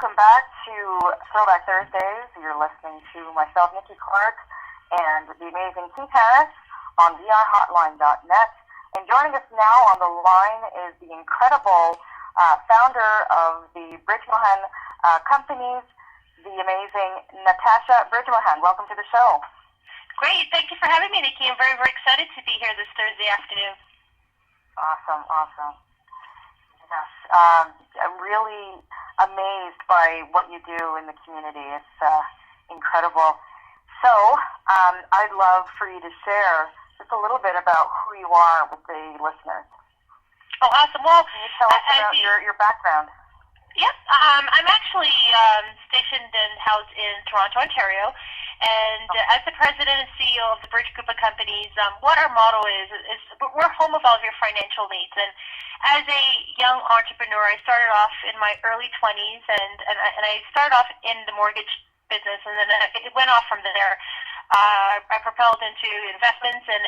welcome back to Throwback Thursdays. You're listening to myself, Nikki, Clarke, and the amazing Keith Harris on vrhotline.net. And joining us now on the line is the incredible founder of the Bridgmohan companies, the amazing Natasha Bridgmohan. Welcome to the show. Great. Thank you for having me, Nikki. I'm very, very excited to be here this Thursday afternoon. Awesome. Yes. I'm really amazed by what you do in the community. It's incredible. So I'd love for you to share just a little bit about who you are with the listeners. Oh, awesome. Well, can you tell us about your background? Yep. I'm actually stationed and housed in Toronto, Ontario. And as the president and CEO of the Bridge Group of Companies, what our motto is we're home of all of your financial needs. And as a young entrepreneur, I started off in my early 20s, and I started off in the mortgage business, and then it went off from there. I propelled into investments and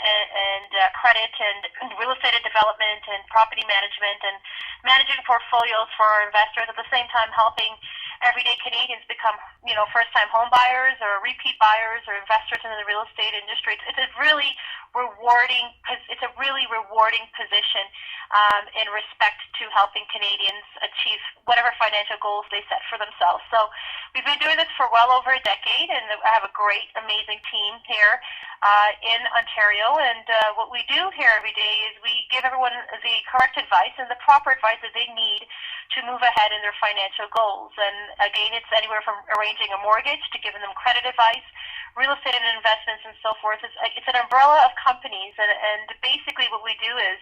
credit and real estate development and property management and managing portfolios for our investors, at the same time helping everyday Canadians become, first-time home buyers or repeat buyers or investors in the real estate industry. It's a really rewarding position in respect to helping Canadians achieve whatever financial goals they set for themselves. So we've been doing this for well over a decade, and I have a great, amazing team here in Ontario. And what we do here every day is we give everyone the correct advice and the proper advice that they need to move ahead in their financial goals. And again, it's anywhere from arranging a mortgage to giving them credit advice, real estate and investments, and so forth. It's an umbrella of companies, and basically what we do is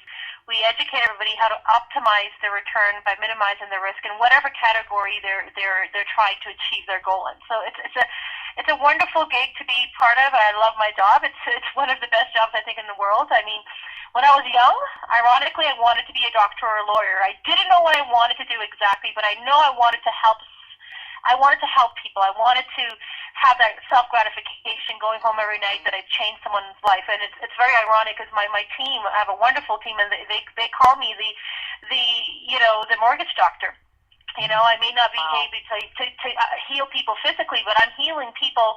we educate everybody how to optimize their return by minimizing the risk in whatever category they're trying to achieve their goal in. So it's a wonderful gig to be part of. I love my job. It's one of the best jobs I think in the world. I mean, when I was young, ironically, I wanted to be a doctor or a lawyer. I didn't know what I wanted to do exactly, but I know I wanted to help. I wanted to help people. I wanted to have that self-gratification going home every night that I've changed someone's life. And it's very ironic because my team, I have a wonderful team, and they call me the mortgage doctor. I may not be able to heal people physically, but I'm healing people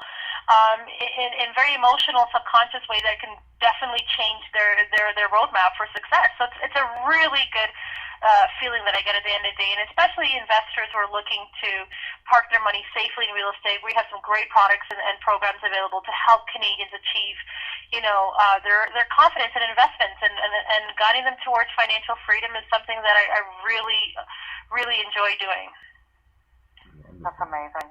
in very emotional, subconscious way that can definitely change their roadmap for success. So it's a really good feeling that I get at the end of the day, and especially investors who are looking to park their money safely in real estate. We have some great products and programs available to help Canadians achieve, their confidence in investments, and guiding them towards financial freedom is something that I really enjoy doing. That's amazing.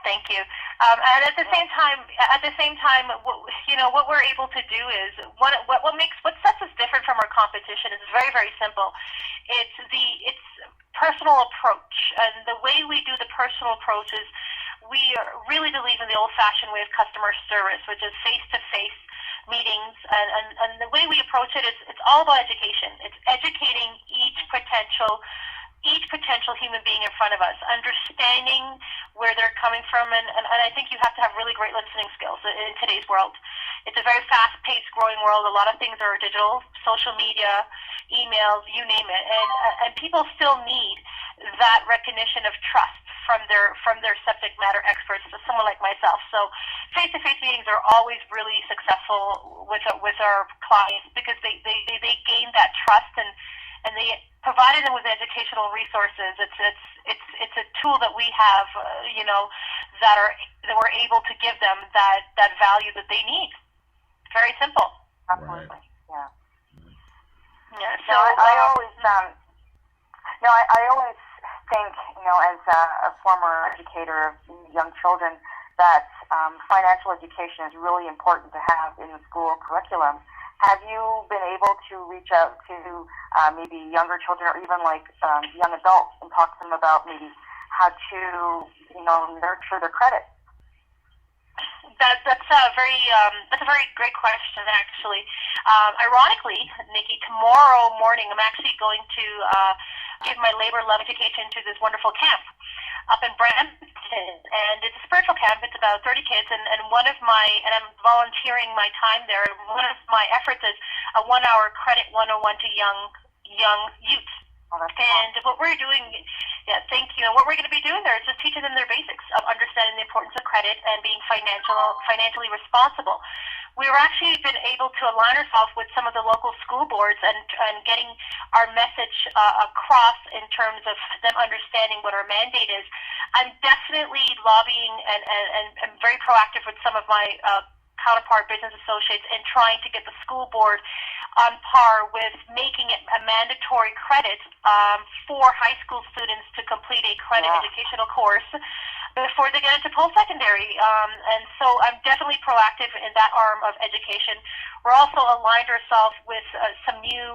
Thank you. And at the same time, what we're able to do is what sets us different from our competition is very, very simple. It's personal approach, and the way we do the personal approach is we really believe in the old-fashioned way of customer service, which is face-to-face meetings, and the way we approach it is it's all about education. It's educating each potential human being in front of us, understanding where they're coming from, and I think you have to have really great listening skills in today's world. It's a very fast-paced, growing world. A lot of things are digital, social media, emails, you name it, and people still need that recognition of trust from their subject matter experts, so someone like myself. So face-to-face meetings are always really successful with our clients because they gain that trust, and they provided them with educational resources. It's a tool that we have, that we're able to give them that value that they need. Very simple. Absolutely. Right. Yeah. So I always think, as a former educator of young children, that financial education is really important to have in the school curriculum. Have you been able to reach out to maybe younger children or even young adults and talk to them about maybe how to, nurture their credit? That's a very great question, actually. Ironically, Nikki, tomorrow morning I'm actually going to give my labor love education to this wonderful camp up in Brampton, and it's a spiritual camp. It's about 30 kids, and I'm volunteering my time there. One of my efforts is a 1-hour credit 101 to young youth. Oh, that's and what we're doing Yeah, thank you. And what we're going to be doing there is just teaching them their basics of understanding the importance of credit and being financially responsible. We were actually been able to align ourselves with some of the local school boards and getting our message across in terms of them understanding what our mandate is. I'm definitely lobbying and very proactive with some of my counterpart business associates in trying to get the school board on par with making it a mandatory credit for high school students to complete a credit educational course before they get into post-secondary. And so I'm definitely proactive in that arm of education. We're also aligned ourselves with some new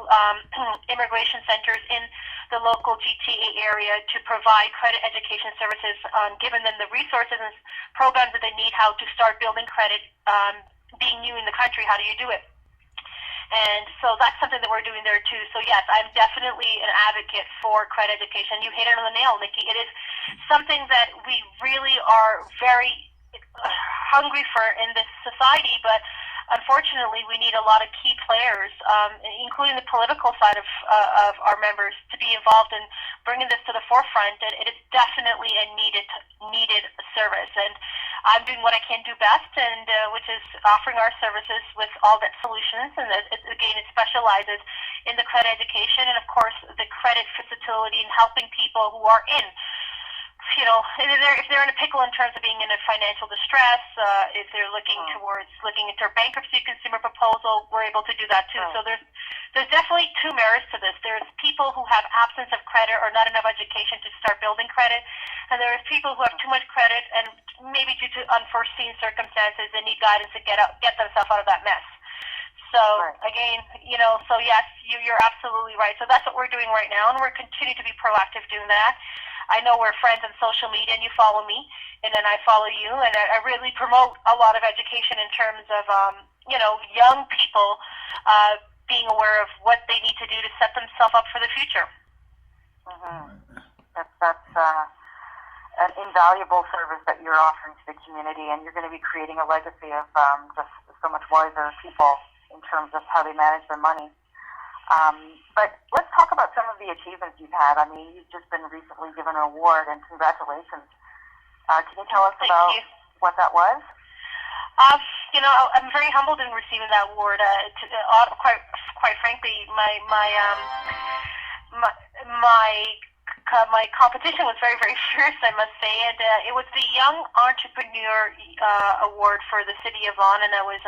immigration centers in the local GTA area to provide credit education services, giving them the resources and programs that they need, how to start building credit. Being new in the country, how do you do it? And so that's something that we're doing there too. So yes, I'm definitely an advocate for credit education. You hit it on the nail, Nikki. It is something that we really are very hungry for in this society, but unfortunately we need a lot of key players, including the political side of our members, to be involved in bringing this to the forefront. And it is definitely a needed service. And I'm doing what I can do best, and which is offering our services with All Debt Solutions. And again, it specializes in the credit education and, of course, the credit facility and helping people who are in, if they're in a pickle in terms of being in a financial distress, if they're looking into a bankruptcy consumer proposal, we're able to do that too. So there's definitely two merits to this. There's people who have absence of credit or not enough education to start building credit, and there's people who have too much credit and maybe due to unforeseen circumstances they need guidance to get themselves out of that mess. So again, so yes, you're absolutely right. So that's what we're doing right now, and we're continuing to be proactive doing that. I know we're friends on social media, and you follow me, and then I follow you, and I really promote a lot of education in terms of, young people being aware of what they need to do to set themselves up for the future. Mm-hmm. That's an invaluable service that you're offering to the community, and you're going to be creating a legacy of just so much wiser people in terms of how they manage their money. But let's talk about some of the achievements you've had. I mean, you've just been recently given an award, and congratulations. Can you tell us about what that was? I'm very humbled in receiving that award. Quite frankly, my competition was very, very fierce, I must say, and it was the Young Entrepreneur Award for the City of Vaughan, and it was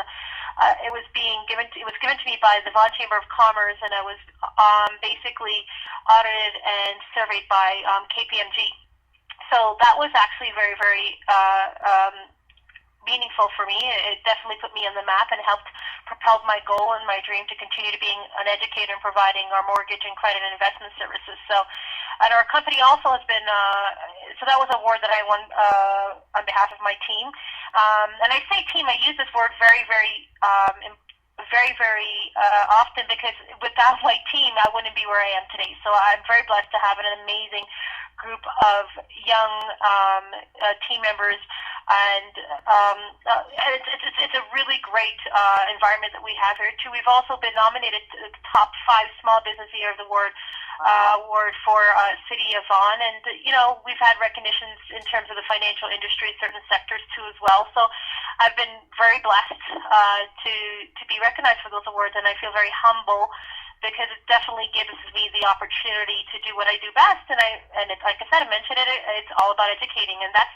given to me by the Vaughan Chamber of Commerce, and I was basically audited and surveyed by KPMG. So that was actually very, very meaningful for me. It definitely put me on the map and helped propel my goal and my dream to continue to being an educator and providing our mortgage and credit and investment services. So, and our company also has been, so that was an award that I won on behalf of my team. And I say team, I use this word very, very often, because without my team, I wouldn't be where I am today. So I'm very blessed to have an amazing group of young team members, and it's a really great environment that we have here too. We've also been nominated to the top 5 Small Business Year of the Award for City of Vaughan, and we've had recognitions in terms of the financial industry, certain sectors too as well. So I've been very blessed to be recognized for those awards, and I feel very humble, because it definitely gives me the opportunity to do what I do best. And it's, like I said, I mentioned it, it's all about educating, and that's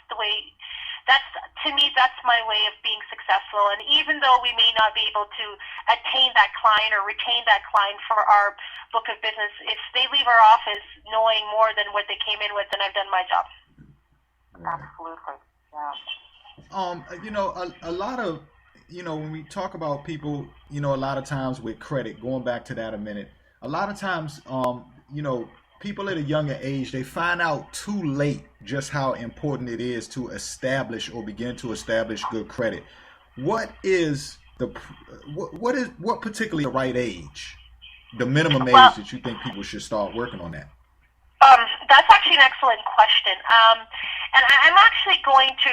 to me, that's my way of being successful. And even though we may not be able to attain that client or retain that client for our book of business, if they leave our office knowing more than what they came in with, then I've done my job. Absolutely, yeah. A lot of, when we talk about people, a lot of times with credit, going back to that a minute, a lot of times, people at a younger age, they find out too late just how important it is to establish or begin to establish good credit. What is what particularly the right age, the minimum age that you think people should start working on that? That's actually an excellent question. And I'm actually going to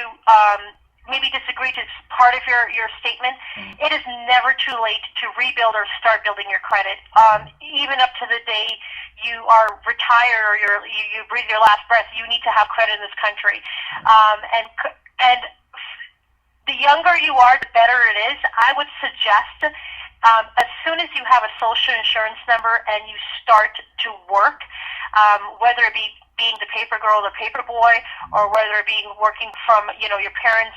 maybe disagree to part of your statement. Mm-hmm. It is never too late to rebuild or start building your credit. Even up to the day you are retired or you breathe your last breath, you need to have credit in this country. And the younger you are, the better it is. I would suggest as soon as you have a social insurance number and you start to work, whether it be being the paper girl or the paper boy, or whether it be working from your parents'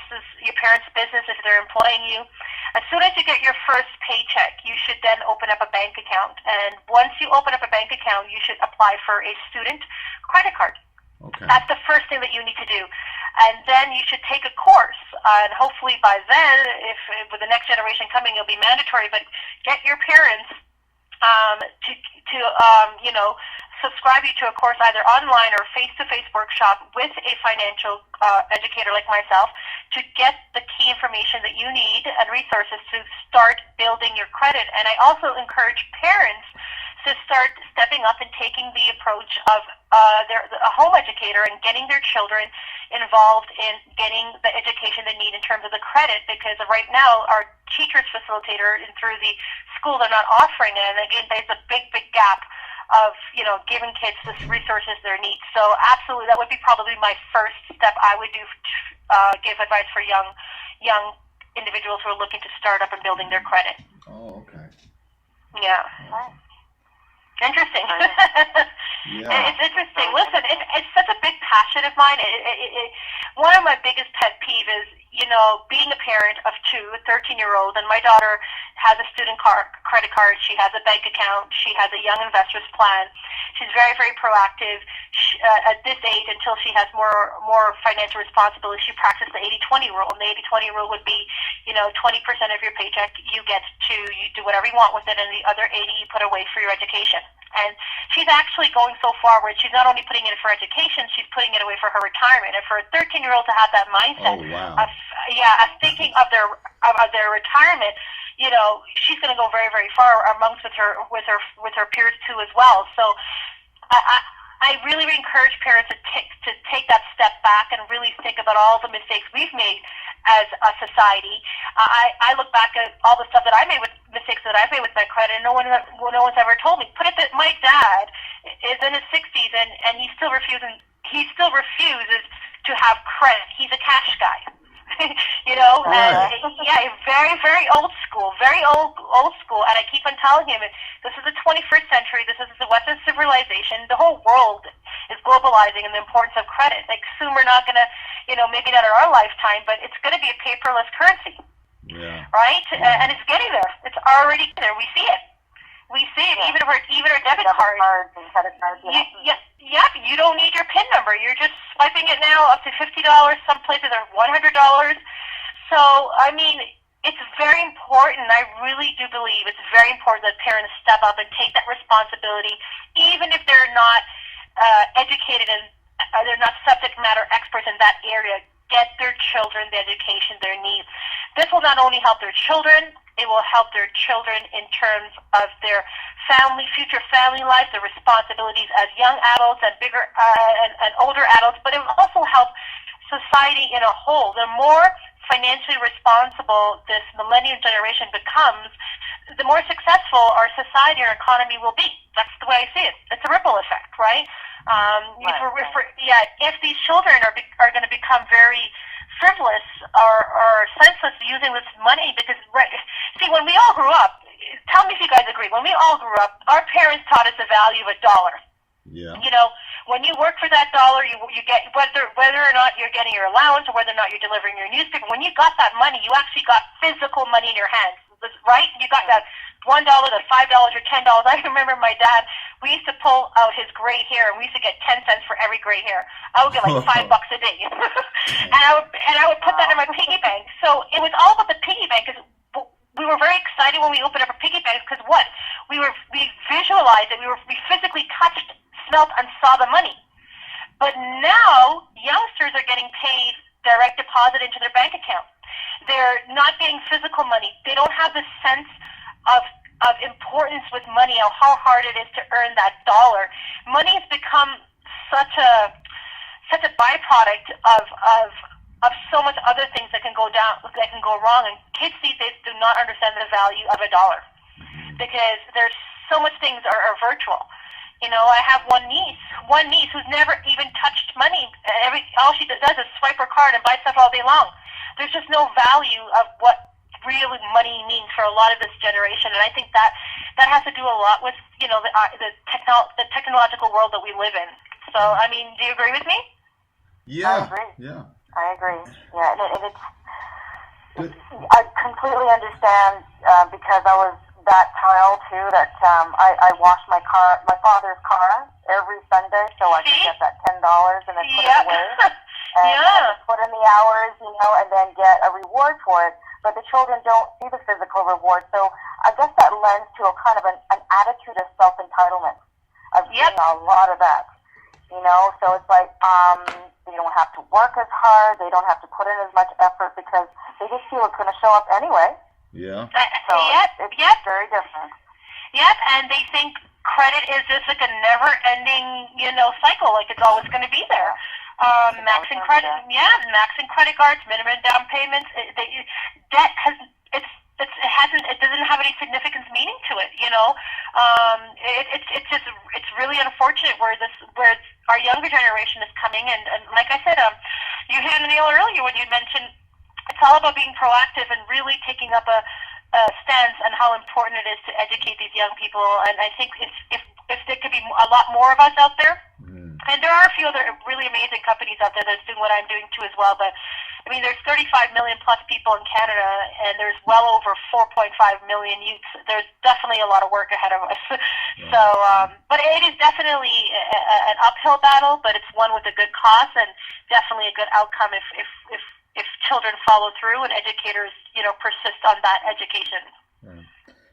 business if they're employing you, as soon as you get your first paycheck, you should then open up a bank account. And once you open up a bank account, you should apply for a student credit card. Okay. That's the first thing that you need to do. And then you should take a course. And hopefully by then, if with the next generation coming, it'll be mandatory, but get your parents to subscribe you to a course either online or face-to-face workshop with a financial educator like myself to get the key information that you need and resources to start building your credit. And I also encourage parents to start stepping up and taking the approach of a home educator and getting their children involved in getting the education they need in terms of the credit, because right now our teachers facilitator through the school, they're not offering it. And again, there's a big gap of giving kids the resources they need. So absolutely, that would be probably my first step I would do, give advice for young individuals who are looking to start up and building their credit. Oh, okay. Yeah. Interesting. Yeah. It's interesting. Listen, it's such a big passion of mine. One of my biggest pet peeves is, being a parent of two, a 13-year-old, and my daughter has a student credit card. She has a bank account. She has a young investor's plan. She's very, very proactive. At this age, until she has more financial responsibility, she practices the 80-20 rule. And the 80-20 rule would be, 20% of your paycheck you do whatever you want with it, and the other 80 you put away for your education. And she's actually going so far where she's not only putting it for education, she's putting it away for her retirement. And for a 13-year-old to have that mindset of thinking of their retirement, she's going to go very, very far amongst with her peers too as well. So I really encourage parents to take that step back and really think about all the mistakes we've made as a society. I look back at all the stuff that I made with mistakes that I've made with my credit, and no one's ever told me. Put it that my dad is in his 60s and he still refuses to have credit. He's a cash guy. Right. And very, very old school, and I keep on telling him, this is the 21st century, this is the Western civilization, the whole world is globalizing, and the importance of credit. Like, soon we're not going to, maybe not in our lifetime, but it's going to be a paperless currency. Yeah. Right? Yeah. And it's getting there. It's already there. We see it. Even our debit cards and credit cards. You don't need your PIN number. You're just swiping it now up to $50. Some places are $100. So, I mean, it's very important. I really do believe it's very important that parents step up and take that responsibility, even if they're not educated and they're not subject matter experts in that area. Get their children the education they need. This will not only help their children, it will help their children in terms of their future family life, their responsibilities as young adults and bigger and older adults, but it will also help society in a whole. The more financially responsible this millennial generation becomes, the more successful our society or economy will be. That's the way I see it. It's a ripple effect, right? If these children are going to become very frivolous or senseless using this money, because when we all grew up, tell me if you guys agree, when we all grew up, our parents taught us the value of $1. Yeah. When you work for that dollar, you get, whether or not you're getting your allowance or whether or not you're delivering your newspaper, when you got that money, you actually got physical money in your hands, right? You got that $1 to $5 or $10. I remember my dad, we used to pull out his gray hair, and we used to get 10 cents for every gray hair. I would get like $5 a day. and I would put that in my piggy bank. So it was all about the piggy bank, because we were very excited when we opened up a piggy bank, because we visualized it, we physically touched, smelt, and saw the money. But now youngsters are getting paid direct deposit into their bank account. They're not getting physical money. They don't have the sense of importance with money, or how hard it is to earn that dollar. Money has become such a byproduct of so much other things that can go wrong, and kids these days do not understand the value of $1, because there's so much things are virtual. You know, I have one niece who's never even touched money. All she does is swipe her card and buy stuff all day long. There's just no value of what really money means for a lot of this generation, and I think that has to do a lot with, you know, the technological world that we live in. So, I mean, do you agree with me? Yeah. I agree. Yeah. I agree. Yeah, and I completely understand because I was that child too. That I washed my father's car every Sunday, so I could get that $10 and then put it away. And I could put in the hours, you know, and then get a reward for it. But the children don't see the physical reward, so I guess that lends to a kind of an attitude of self-entitlement. I've seen a lot of that, you know. So it's like they don't have to work as hard, they don't have to put in as much effort because they just feel it's going to show up anyway. Yeah. So it's very different. Yep, and they think credit is just like a never-ending, you know, cycle. Like it's always going to be there. Maxing credit cards, minimum down payments. Debt it doesn't have any significant meaning to it. You know, it's really unfortunate where our younger generation is coming. And like I said, you hit the nail earlier when you mentioned it's all about being proactive and really taking up a stance on how important it is to educate these young people. And I think if there could be a lot more of us out there. And there are a few other really amazing companies out there that's doing what I'm doing too as well. But I mean, there's 35 million plus people in Canada, and there's well over 4.5 million youths. There's definitely a lot of work ahead of us. So, but it is definitely an uphill battle, but it's one with a good cause and definitely a good outcome if children follow through and educators, you know, persist on that education.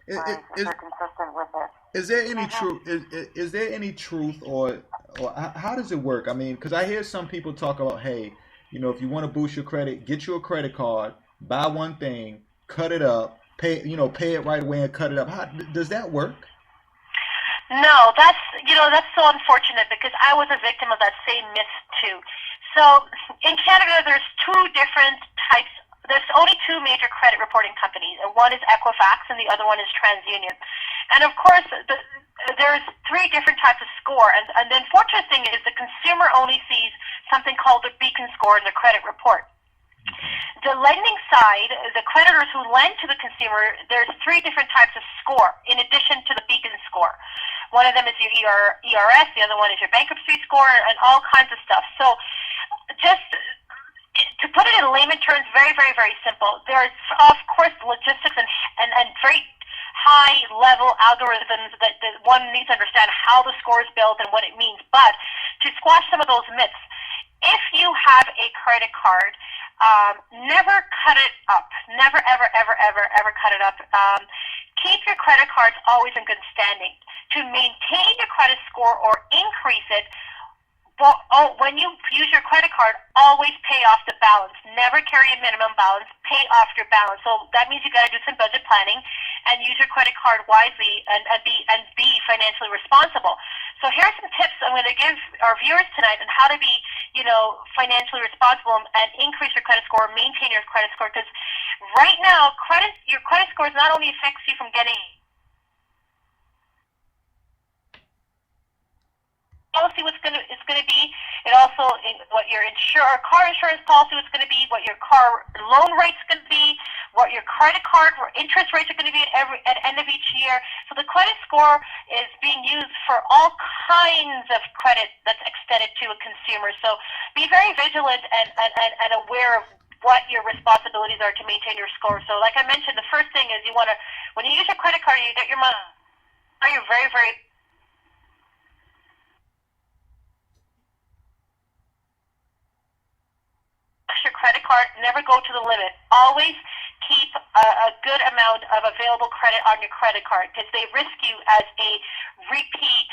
They're consistent with it. Is there any truth? Is there any truth, or how does it work? I mean, because I hear some people talk about, hey, you know, if you want to boost your credit, get you a credit card, buy one thing, cut it up, pay it right away and cut it up. How does that work? No, that's so unfortunate because I was a victim of that same myth too. So in Canada, there's two different types. There's only two major credit reporting companies. One is Equifax and the other one is TransUnion. And of course, there's three different types of score. And the unfortunate thing is the consumer only sees something called the beacon score in the credit report. The lending side, the creditors who lend to the consumer, there's three different types of score in addition to the beacon score. One of them is your ERS, the other one is your bankruptcy score, and all kinds of stuff. So just to put it in layman terms, very, very, very simple. There's, of course, logistics and very high-level algorithms that one needs to understand how the score is built and what it means. But to squash some of those myths, if you have a credit card, never cut it up. Never, ever, ever, ever, ever cut it up. Keep your credit cards always in good standing. To maintain your credit score or increase it, when you use your credit card, always pay off the balance. Never carry a minimum balance. Pay off your balance. So that means you got to do some budget planning and use your credit card wisely and be financially responsible. So here are some tips I'm going to give our viewers tonight on how to be, you know, financially responsible and increase your credit score, maintain your credit score. Because right now, your credit score not only affects you from getting policy what's going to be. It also what your car insurance policy was going to be, what your car loan rate's going to be, what your credit card or interest rates are going to be at end of each year. So the credit score is being used for all kinds of credit that's extended to a consumer. So be very vigilant and aware of what your responsibilities are to maintain your score. So like I mentioned, the first thing is when you use your credit card, you get your money. You're very, very your credit card, never go to the limit. Always keep a good amount of available credit on your credit card because they risk you as a repeat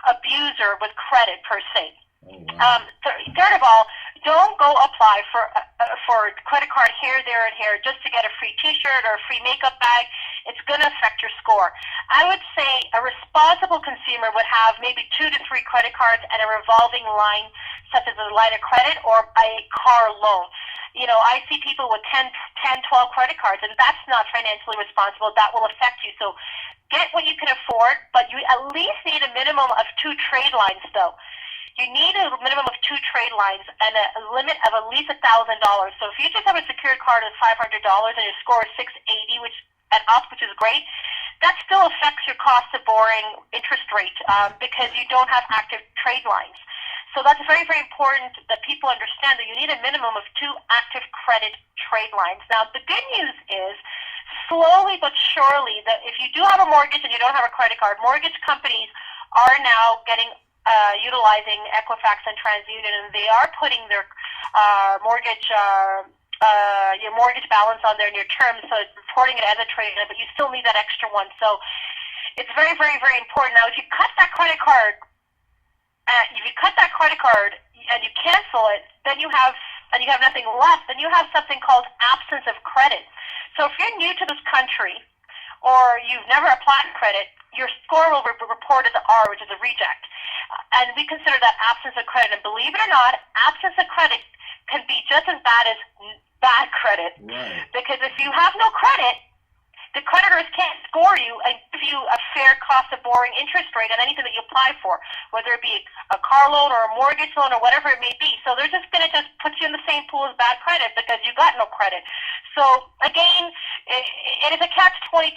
abuser with credit per se. Oh, wow. Third of all, don't go apply for a credit card here, there, and here just to get a free T-shirt or a free makeup bag. It's going to affect your score. I would say a responsible consumer would have maybe 2 to 3 credit cards and a revolving line, such as a line of credit or a car loan. I see people with 10, 12 credit cards, and that's not financially responsible. That will affect you. So get what you can afford, but you at least need a minimum of 2 trade lines, though. You need a minimum of 2 trade lines and a limit of at least $1,000. So if you just have a secured card of $500 and your score is 680, which is great, that still affects your cost of borrowing interest rate because you don't have active trade lines. So that's very, very important that people understand that you need a minimum of 2 active credit trade lines. Now, the good news is, slowly but surely, that if you do have a mortgage and you don't have a credit card, mortgage companies are now utilizing Equifax and TransUnion, and they are putting their your mortgage balance on there in your terms, so it's reporting it as a trade, but you still need that extra one. So it's very, very, very important. Now, if you cut that credit card, and you cancel it, then you have nothing left. Then you have something called absence of credit. So if you're new to this country, or you've never applied credit, your score will be reported as R, which is a reject. And we consider that absence of credit. And believe it or not, absence of credit can be just as bad as bad credit. Right. Because if you have no credit, the creditors can't score you and give you a fair cost of borrowing interest rate on anything that you apply for, whether it be a car loan or a mortgage loan or whatever it may be. So they're just going to put you in the same pool as bad credit because you got no credit. So again, it is a catch-22.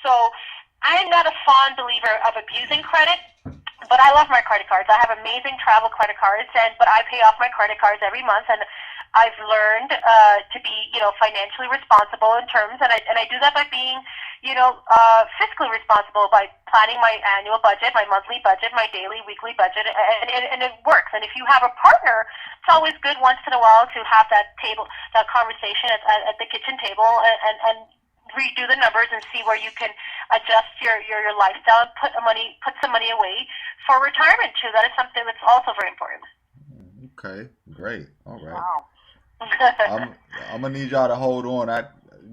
So I'm not a fond believer of abusing credit, but I love my credit cards. I have amazing travel credit cards, but I pay off my credit cards every month, and I've learned to be, financially responsible in terms, and I do that by being, fiscally responsible, by planning my annual budget, my monthly budget, my daily, weekly budget, and it works. And if you have a partner, it's always good once in a while to have that conversation at the kitchen table and redo the numbers and see where you can adjust your lifestyle and put some money away for retirement too. That is something that's also very important. Okay, great. All right. Wow. I'm gonna need y'all to hold on. I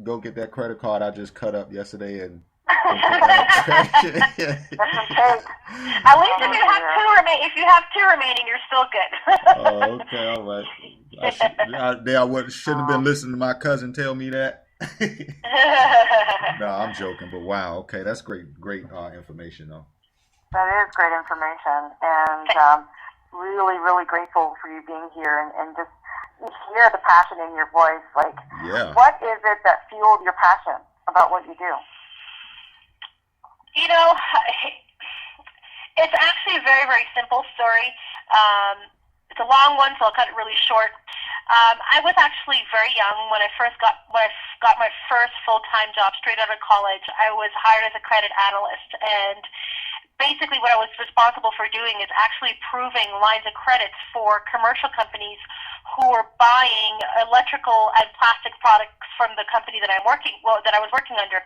go get that credit card I just cut up yesterday and. At least if you have two remaining, you're still good. Oh, okay, all right. I shouldn't have been listening to my cousin tell me that. No, I'm joking, but wow, okay, that's great information though. That is great information, and really, really grateful for you being here and just hear the passion in your voice. Like, yeah. What is it that fueled your passion about what you do? It's actually a very, very simple story. It's a long one, so I'll cut it really short. I was actually very young when I got my first full-time job straight out of college. I was hired as a credit analyst, and basically what I was responsible for doing is actually approving lines of credits for commercial companies who were buying electrical and plastic products from the company that I was working under.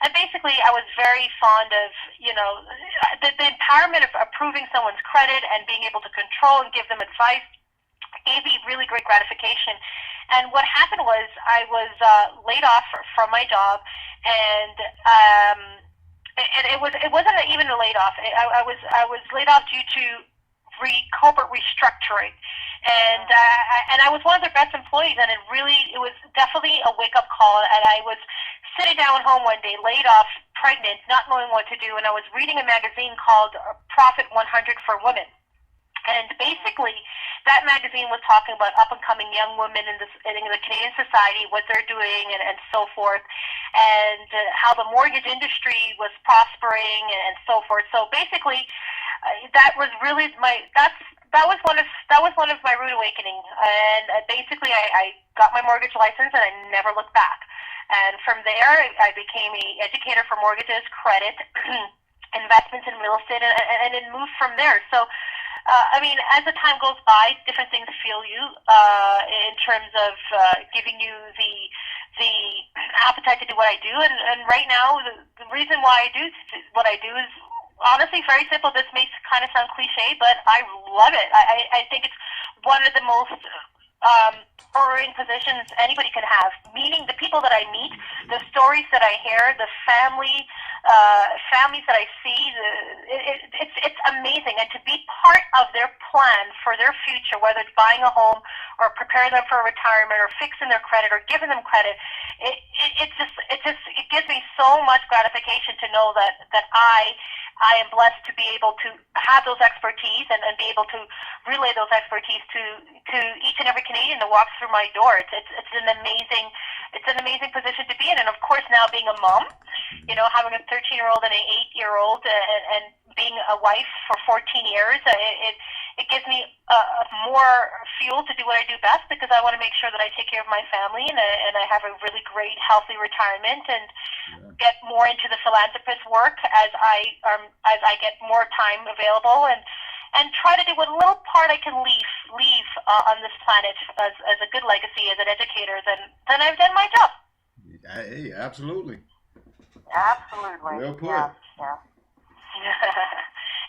And basically I was very fond of, the empowerment of approving someone's credit and being able to control and give them advice gave me really great gratification. And what happened was I was laid off from my job, and it wasn't even a laid off. I was laid off due to corporate restructuring, and I was one of their best employees, and it was definitely a wake up call. And I was sitting down at home one day, laid off, pregnant, not knowing what to do, and I was reading a magazine called Profit 100 for Women. And basically, that magazine was talking about up-and-coming young women in the Canadian society, what they're doing, and so forth, and how the mortgage industry was prospering, and so forth. So basically, that was really that was one of my rude awakening. And basically, I got my mortgage license, and I never looked back. And from there, I became an educator for mortgages, credit, investments in real estate, and it moved from there. So. As the time goes by, different things fuel you in terms of giving you the appetite to do what I do. And right now, the reason why I do what I do is honestly very simple. This may kind of sound cliche, but I love it. I think it's one of the most empowering positions anybody can have. Meeting the people that I meet, the stories that I hear, the family families that I see, it's amazing. And to be part of their plan for their future, whether it's buying a home or preparing them for retirement or fixing their credit or giving them credit, it gives me so much gratification to know that I am blessed to be able to have those expertise and be able to relay those expertise to each and every Canadian that walks through my door. It's an amazing position to be in. And of course, now being a mom, having a 13-year-old and an 8-year-old, and being a wife for 14 years, it gives me more fuel to do what I do best, because I want to make sure that I take care of my family and I have a really great, healthy retirement, and get more into the philanthropist work as I get more time available, and try to do what little part I can leave on this planet as a good legacy as an educator. Then I've done my job. Hey, absolutely. Absolutely. Well put. Yeah.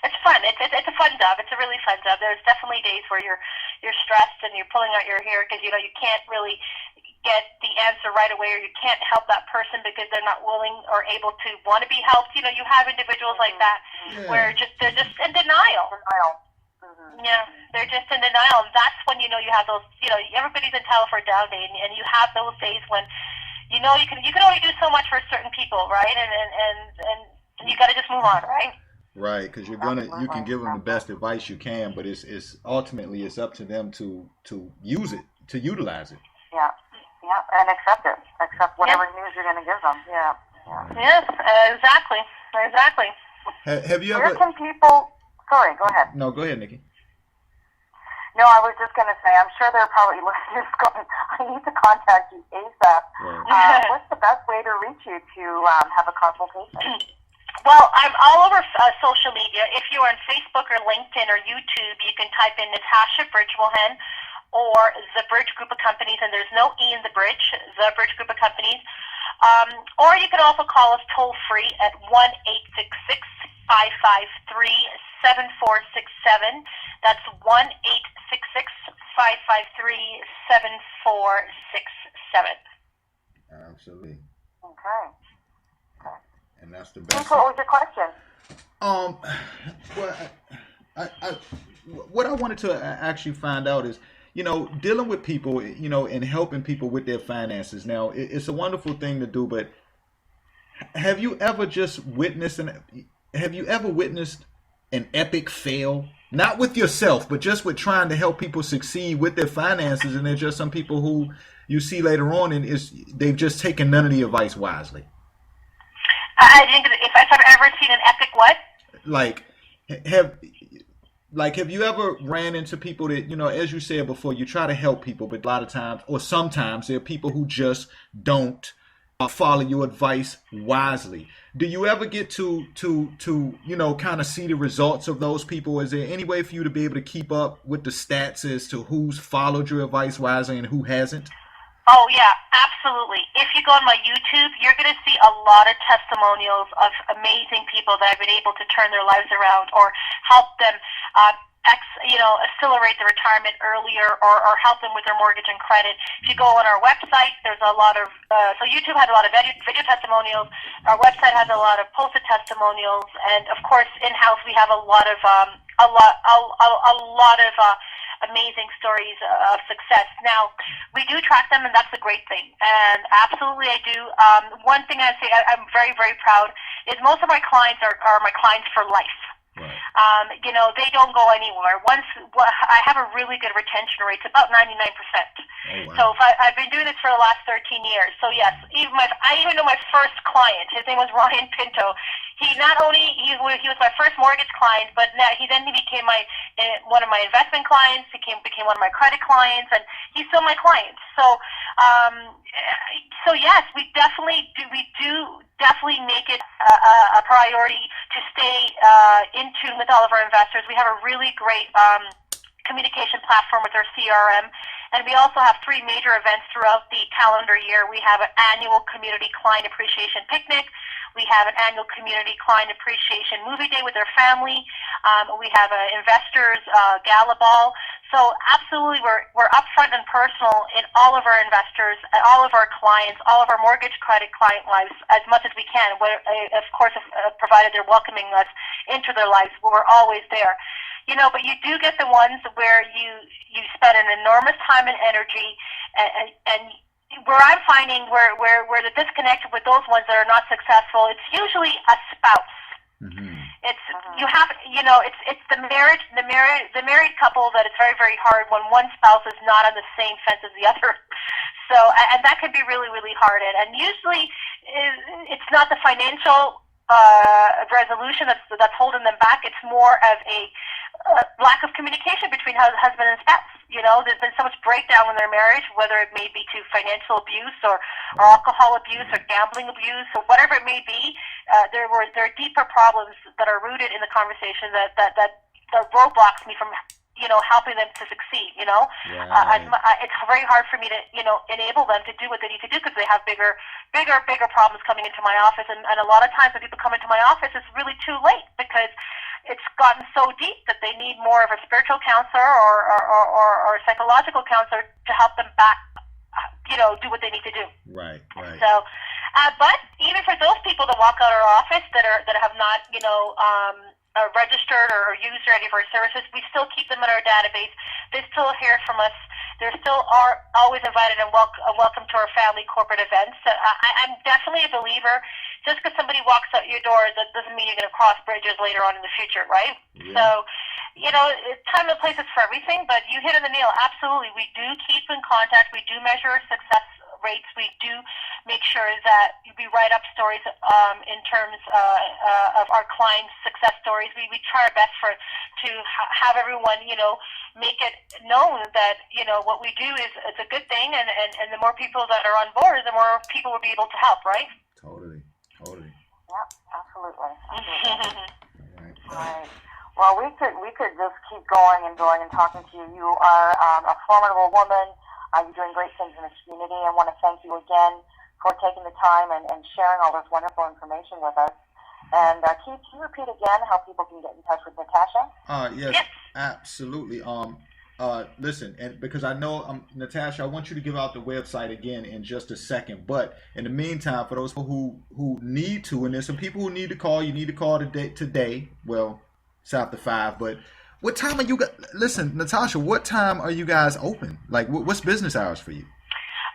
It's fun. It's a fun job. It's a really fun job. There's definitely days where you're stressed and you're pulling out your hair because you can't really get the answer right away, or you can't help that person because they're not willing or able to want to be helped. You have individuals like that where they're just in denial. Mm-hmm. Yeah, they're just in denial. And that's when you have those. Everybody's entitled for a down day, and you have those days when you can only do so much for certain people, right? And you got to just move on, right? Right, because you can give them the best advice you can, but it's ultimately it's up to them to use it, to utilize it. Yeah, and accept whatever news you're going to give them. Yeah. Yes, exactly. Have you Where ever? can people? Sorry, go ahead. No, go ahead, Nikki. No, I was just going to say, I'm sure there are probably listeners going, I need to contact you ASAP. Right. What's the best way to reach you to have a consultation? Well, I'm all over social media. If you're on Facebook or LinkedIn or YouTube, you can type in Natasha Bridgmohan or the Bridge Group of Companies, and there's no E in the Bridge, the Bridge Group of Companies. Or you can also call us toll-free at 1-866-553-7467. That's 1-866-553-7467. Absolutely. Okay. And that's the best. What was your question? Well, what I wanted to actually find out is, dealing with people, and helping people with their finances. Now, it's a wonderful thing to do, but have you ever witnessed an epic fail? Not with yourself, but just with trying to help people succeed with their finances, and there's just some people who you see later on, and they've just taken none of the advice wisely. I think if I've ever seen an epic what? Have you ever ran into people that, as you said before, you try to help people, but a lot of times, or sometimes, there are people who just don't follow your advice wisely. Do you ever get to kind of see the results of those people? Is there any way for you to be able to keep up with the stats as to who's followed your advice wisely and who hasn't? Oh, yeah, absolutely. If you go on my YouTube, you're going to see a lot of testimonials of amazing people that I've been able to turn their lives around or help them accelerate the retirement earlier or help them with their mortgage and credit. If you go on our website, there's a lot of so YouTube has a lot of video testimonials. Our website has a lot of posted testimonials, and of course, in-house we have a lot of amazing stories of success. Now, we do track them, and that's a great thing. And absolutely, I do. One thing I say I'm very, very proud is most of my clients are my clients for life. Right. They don't go anywhere. I have a really good retention rate. It's about 99%. Oh, wow. So I've been doing this for the last 13 years. So yes, I even know my first client. His name was Ryan Pinto. He was my first mortgage client, but now he became one of my investment clients. He became one of my credit clients, and he's still my client. So yes, we definitely do. We do definitely make it a priority to stay in tune with all of our investors. We have a really great communication platform with our CRM, and we also have 3 major events throughout the calendar year. We have an annual community client appreciation picnic. We have an annual community client appreciation movie day with their family. We have an investors gala ball. So absolutely, we're upfront and personal in all of our investors, all of our clients, all of our mortgage credit client lives as much as we can. Of course, provided they're welcoming us into their lives, we're always there. But you do get the ones where you spend an enormous time and energy, and where I'm finding where the disconnect with those ones that are not successful, it's usually a spouse. Mm-hmm. It's the married couple that it's very, very hard when one spouse is not on the same fence as the other. So, and that can be really, really hard. And usually it's not the financial resolution that's holding them back. It's more of a lack of communication between husband and spouse. There's been so much breakdown in their marriage, whether it may be to financial abuse or alcohol abuse or gambling abuse or whatever it may be. There are deeper problems that are rooted in the conversation that roadblocks me from helping them to succeed. Right. It's very hard for me to enable them to do what they need to do because they have bigger problems coming into my office, and a lot of times when people come into my office, it's really too late because it's gotten so deep that they need more of a spiritual counselor or a psychological counselor to help them back, do what they need to do. Right. So, but even for those people that walk out of our office that have not, registered or used any of our services, we still keep them in our database. They still hear from us. They still are always invited and welcome to our family corporate events. I'm definitely a believer. Just because somebody walks out your door, that doesn't mean you're going to cross bridges later on in the future, right? Yeah. So, time and place is for everything, but you hit on the nail. Absolutely. We do keep in contact. We do measure our success rates. We do make sure that we write up stories in terms of our clients' success stories. We try our best to have everyone, make it known that, what we do is it's a good thing, and the more people that are on board, the more people will be able to help, right? Totally. Yep, absolutely. All right. Well, we could just keep going and talking to you. You are a formidable woman. You're doing great things in the community. I want to thank you again for taking the time and sharing all this wonderful information with us. And can you repeat again how people can get in touch with Natasha? Yes, absolutely. Listen, and because I know, Natasha, I want you to give out the website again in just a second. But in the meantime, for those people who need to, and there's some people who need to call, you need to call today. Well, it's after 5, but what time are you guys? Listen, Natasha, what time are you guys open? Like, what's business hours for you?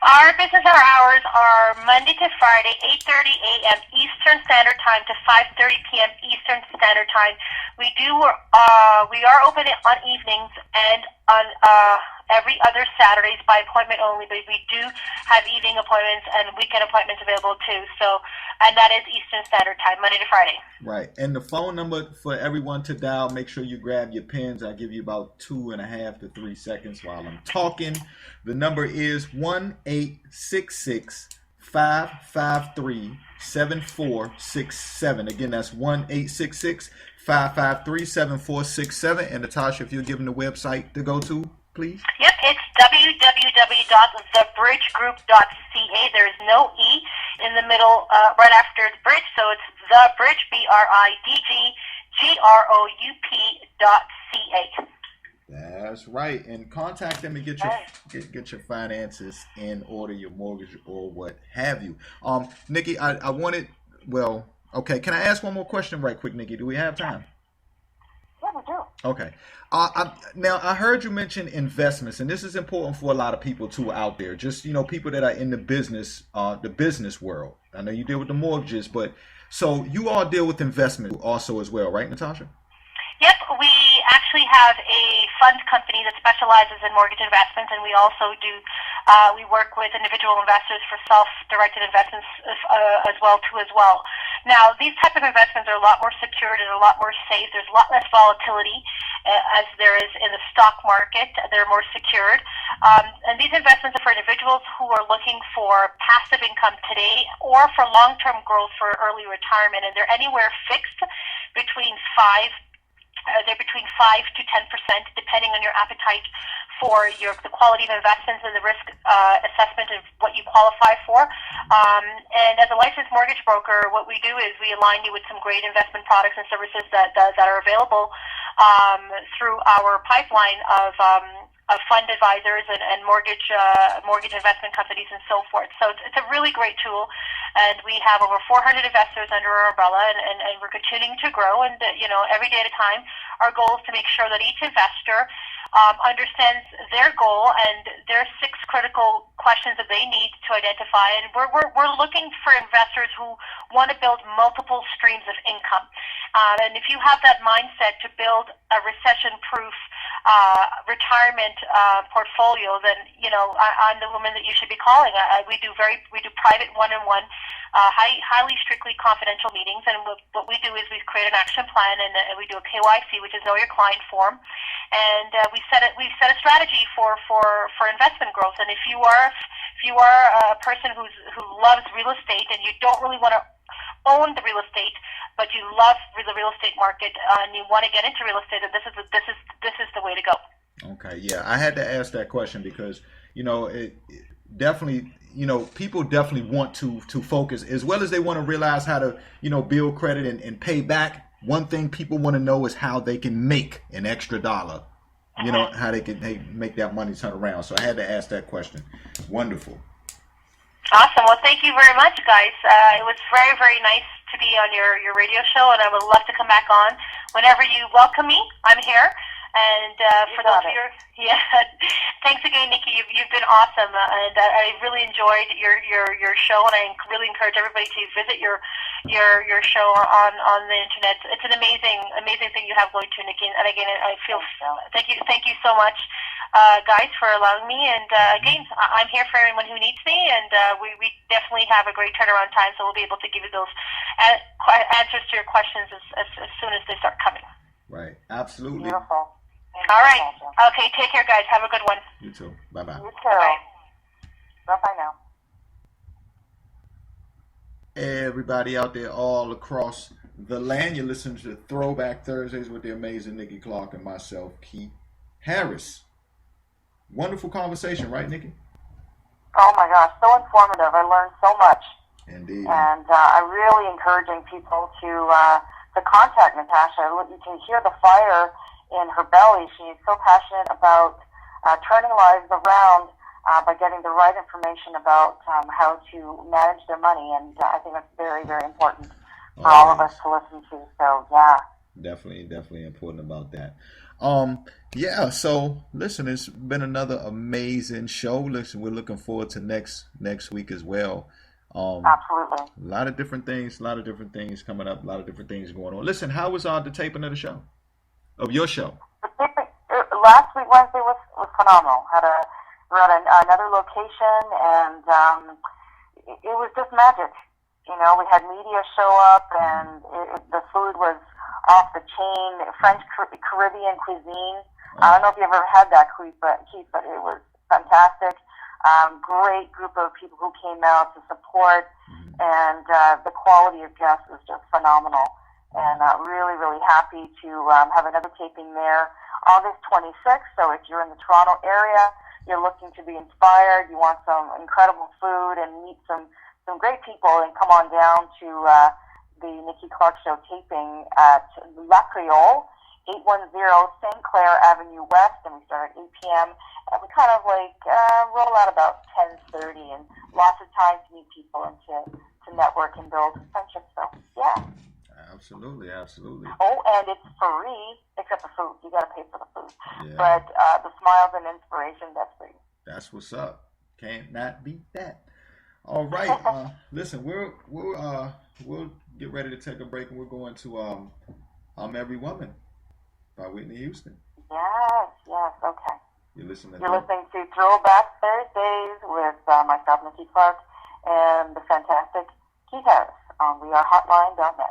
Our business hours are Monday to Friday, 8:30 a.m. Eastern Standard Time to 5:30 p.m. Eastern Standard Time. We are open on evenings and on every other Saturdays by appointment only, but we do have evening appointments and weekend appointments available too. So, and that is Eastern Standard Time, Monday to Friday. Right. And the phone number for everyone to dial, make sure you grab your pens. I'll give you about 2.5 to 3 seconds while I'm talking. The number is 1-866-553-7467. Again, that's 1-866-553-7467. And Natasha, if you'll give them the website to go to, please. Yep, it's www.thebridgegroup.ca. There's no E in the middle right after the bridge, so it's the Bridge, BRIDGGROUP.ca. That's right, and contact them and get your finances in order, your mortgage or what have you. Nikki, I wanted. Well, okay. Can I ask one more question, right quick, Nikki? Do we have time? Yeah, we do. Okay. Now I heard you mention investments, and this is important for a lot of people too out there. Just people that are in the business world. I know you deal with the mortgages, but so you all deal with investment also as well, right, Natasha? Yep, we actually have a fund company that specializes in mortgage investments, and we also do, we work with individual investors for self-directed investments as well. Now, these type of investments are a lot more secured and a lot more safe. There's a lot less volatility as there is in the stock market. They're more secured. And these investments are for individuals who are looking for passive income today or for long-term growth for early retirement, and they're anywhere fixed between 5 they're between 5 to 10%, depending on your appetite for the quality of investments and the risk assessment of what you qualify for. And as a licensed mortgage broker, what we do is we align you with some great investment products and services that are available through our pipeline of fund advisors and mortgage investment companies and so forth. So it's a really great tool, and we have over 400 investors under our umbrella, and we're continuing to grow. And every day at a time, our goal is to make sure that each investor understands their goal and their 6 critical questions that they need to identify. And we're looking for investors who want to build multiple streams of income. And if you have that mindset to build a recession-proof retirement portfolio, then I'm the woman that you should be calling. We do private one-on-one, highly strictly confidential meetings, and what we do is we create an action plan, and we do a KYC, which is Know Your Client form, and we set a strategy for investment growth. And if you are a person who loves real estate and you don't really want to own the real estate, but you love the real estate market and you want to get into real estate, and this is the way to go. Okay, yeah, I had to ask that question because it definitely people definitely want to focus, as well as they want to realize how to build credit and pay back. One thing people want to know is how they can make an extra dollar. How they can make that money turn around. So I had to ask that question. Wonderful. Awesome. Well, thank you very much, guys. It was very, very nice to be on your radio show, and I would love to come back on whenever you welcome me. I'm here. And for those of you, thanks again, Nikki. You've been awesome, and I really enjoyed your show, and I really encourage everybody to visit your show on the internet. It's an amazing thing you have going to, Nikki. And again, I feel thank you so much, guys, for allowing me. And again, I'm here for anyone who needs me, and we definitely have a great turnaround time, so we'll be able to give you those answers to your questions as soon as they start coming. Right. Absolutely. Beautiful. All right. Okay. Take care, guys. Have a good one. You too. Bye-bye. You too. Bye. Bye-bye now. Everybody out there all across the land, you're listening to Throwback Thursdays with the amazing Nikki Clarke and myself, Keith Harris. Wonderful conversation, right, Nikki? Oh, my gosh. So informative. I learned so much. Indeed. And I'm really encouraging people to contact Natasha. You can hear the fire in her belly. She's so passionate about turning lives around by getting the right information about how to manage their money, and I think that's very, very important for all of us to listen to. So, yeah. Definitely important about that. So listen, it's been another amazing show. Listen, we're looking forward to next week as well. Absolutely. A lot of different things coming up, a lot of different things going on. Listen, how was the taping of the show? Of your show? Last week, Wednesday, was phenomenal. We're at another location, and it was just magic. We had media show up, and the food was off the chain, French Caribbean cuisine. I don't know if you ever had that, Keith, but it was fantastic. Great group of people who came out to support, and the quality of guests was just phenomenal. And really, really happy to have another taping there August 26th. So if you're in the Toronto area, you're looking to be inspired, you want some incredible food and meet some great people, and come on down to the Nikki Clarke Show taping at La Creole, 810 St. Clair Avenue West, and we start at 8 p.m. And we kind of roll out about 10:30, and lots of time to meet people and to network and build friendships. So, yeah. Absolutely. Oh, and it's free, except the food. You got to pay for the food. Yeah. But the smiles and inspiration, that's free. That's what's up. Can't not beat that. All right. Listen, we'll get ready to take a break, and we're going to Every Woman by Whitney Houston. Yes. Okay. You're listening to Throwback Thursdays with myself, Nikki Clarke, and the fantastic Keith Harris on wearehotline.net.